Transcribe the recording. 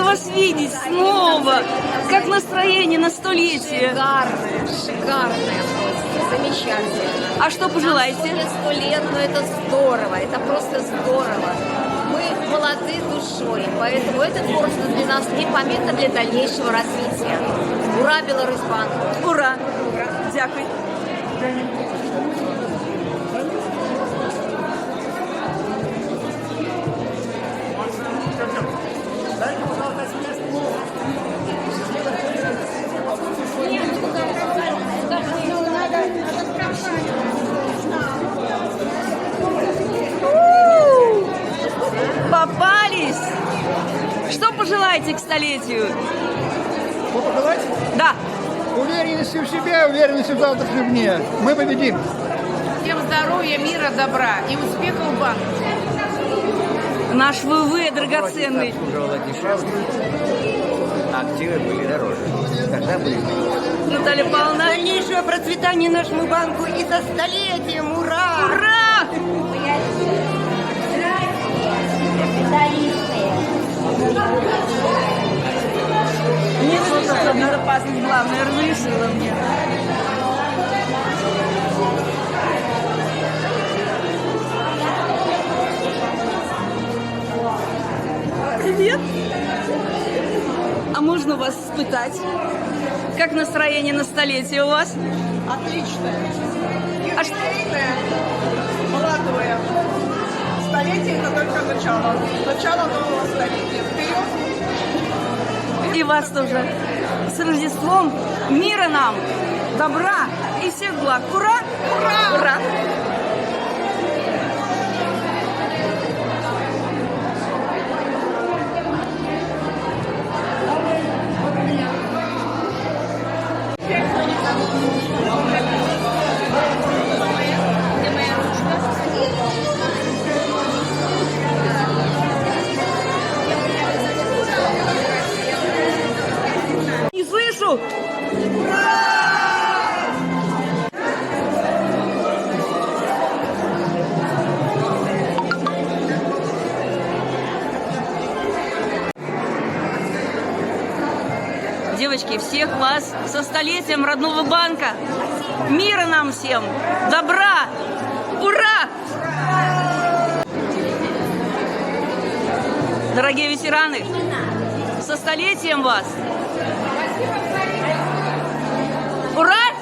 вас видеть снова. Как настроение на столетие? Шикарное, шикарное просто, замечательно. А что пожелаете? Мне 100 лет, но это здорово, это просто здорово. Мы молоды душой, поэтому это творчество для нас не помеха для дальнейшего развития. Ура, Беларусьбанк! Ура! Дякую. Попались! Что пожелаете к столетию? Что пожелать? Да. Уверенности в себе, уверенности в завтрашнем дне. Мы победим. Всем здоровья, мира, добра и успехов в банке. Наш ВВ драгоценный. Обслуживала дешевле, а активы были дороже. Тогда были. Наталья Павловна. Дальнейшего процветания нашему банку и со столетием! Ура! Ура! Мне что-то безопасность главное разрешила мне. Привет. А можно вас испытать? Как настроение на столетие у вас? Отлично. А что- Юбилейное, молодое. Столетие – это только начало. Начало нового столетия. Вперед! И вас тоже. С Рождеством, мира нам, добра и всех благ. Ура! Ура! Ура! Не слышу! Девочки, всех вас со столетием родного банка. Мира нам всем! Добра! Ура! Дорогие ветераны, со столетием вас! Ура!